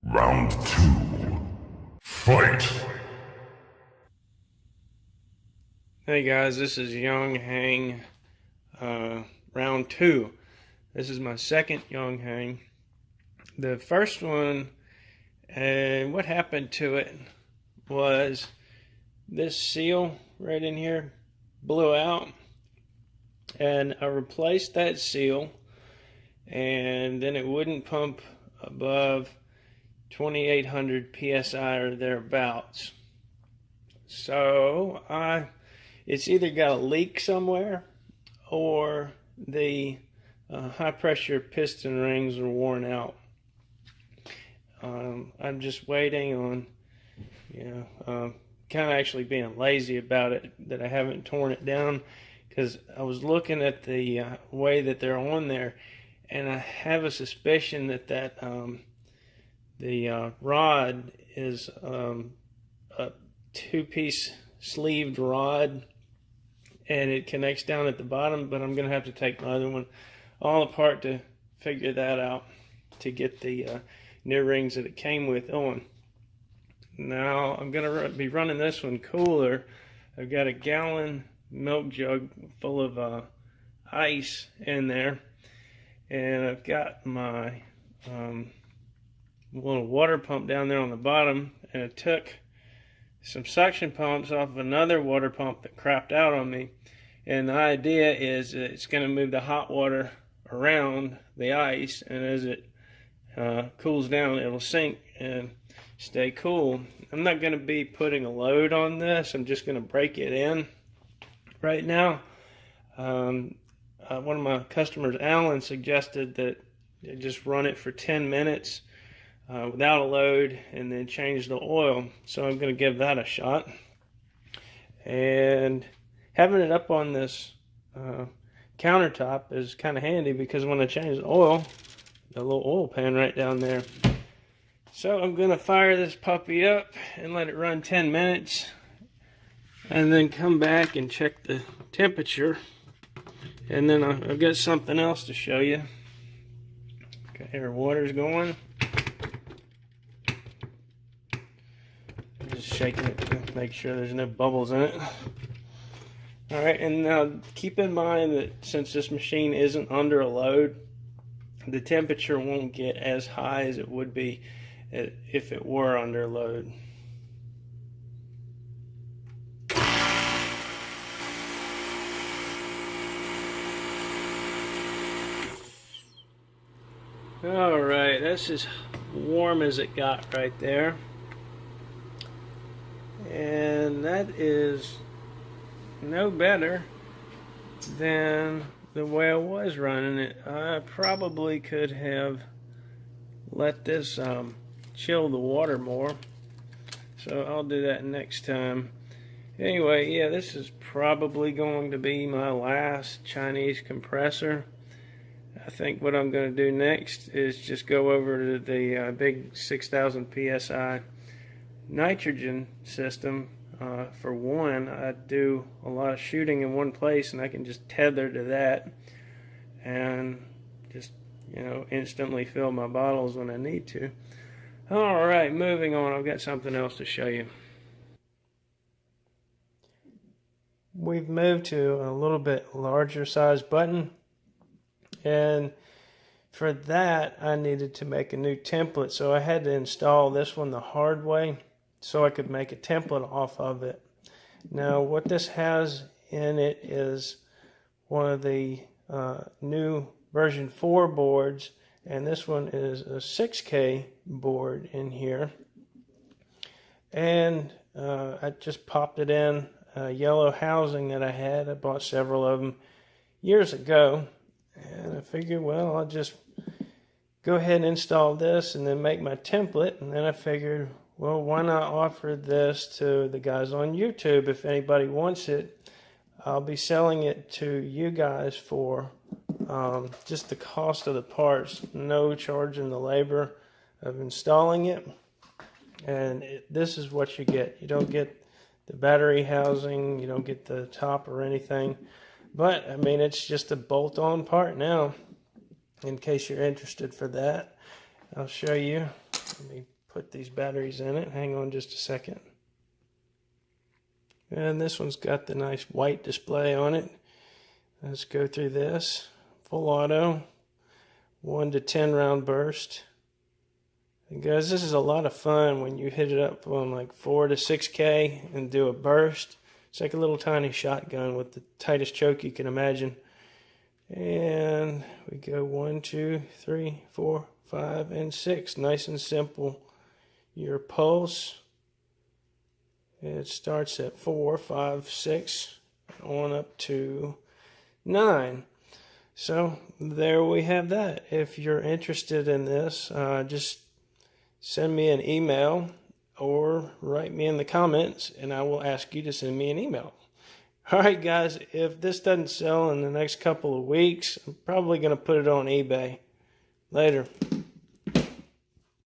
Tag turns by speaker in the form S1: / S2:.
S1: Round 2. Fight!
S2: Hey guys, this is Yong Heng, round 2. This is my second Yong Heng. The first one, and what happened to it was this seal right in here blew out, and I replaced that seal, and then it wouldn't pump above 2800 psi or thereabouts. So it's either got a leak somewhere or the high pressure piston rings are worn out. I'm just waiting on, kind of actually being lazy about it, that I haven't torn it down, because I was looking at the way that they're on there, and I have a suspicion that the rod is a two-piece sleeved rod, and it connects down at the bottom, but I'm going to have to take my other one all apart to figure that out, to get the new rings that it came with on. Now I'm going to be running this one cooler. I've got a gallon milk jug full of ice in there, and I've got my little water pump down there on the bottom, and I took some suction pumps off of another water pump that crapped out on me, and the idea is that it's going to move the hot water around the ice, and as it cools down, it'll sink and stay cool. I'm not going to be putting a load on this. I'm just going to break it in right now. One of my customers, Alan, suggested that I just run it for 10 minutes without a load and then change the oil. So I'm going to give that a shot. And having it up on this countertop is kind of handy, because when I change the oil, the little oil pan right down there. So I'm going to fire this puppy up and let it run 10 minutes, and then come back and check the temperature. And then I've got something else to show you. Okay, our water's going. Just shaking it to make sure there's no bubbles in it. Alright, and now keep in mind that since this machine isn't under a load, the temperature won't get as high as it would be if it were under load. Alright, that's as warm as it got right there. And that is no better than the way I was running it. I probably could have let this chill the water more, so I'll do that next time. Anyway, yeah, this is probably going to be my last Chinese compressor. I think what I'm going to do next is just go over to the big 6,000 psi nitrogen system. For one, I do a lot of shooting in one place, and I can just tether to that and just, instantly fill my bottles when I need to. Alright, moving on. I've got something else to show you. We've moved to a little bit larger size button, and for that I needed to make a new template, so I had to install this one the hard way so I could make a template off of it. Now what this has in it is one of the new version 4 boards, and this one is a 6K board in here, and I just popped it in a yellow housing that I had. I bought several of them years ago, and I figured, well, I'll just go ahead and install this and then make my template. And then I figured, well, why not offer this to the guys on YouTube? If anybody wants it, I'll be selling it to you guys for just the cost of the parts, no charging the labor of installing it. And this is what you get. You don't get the battery housing, you don't get the top or anything. But, I mean, it's just a bolt-on part now, in case you're interested for that. I'll show you. Let me put these batteries in it. Hang on just a second. And this one's got the nice white display on it. Let's go through this. Full auto, 1 to 10 round burst. And guys, this is a lot of fun when you hit it up on like 4 to 6K and do a burst. It's like a little tiny shotgun with the tightest choke you can imagine. And we go 1, 2, 3, 4, 5, and 6. Nice and simple. Your pulse, it starts at 4, 5, 6, on up to 9. So there we have that. If you're interested in this, just send me an email or write me in the comments, and I will ask you to send me an email. Alright guys, if this doesn't sell in the next couple of weeks, I'm probably going to put it on eBay. Later.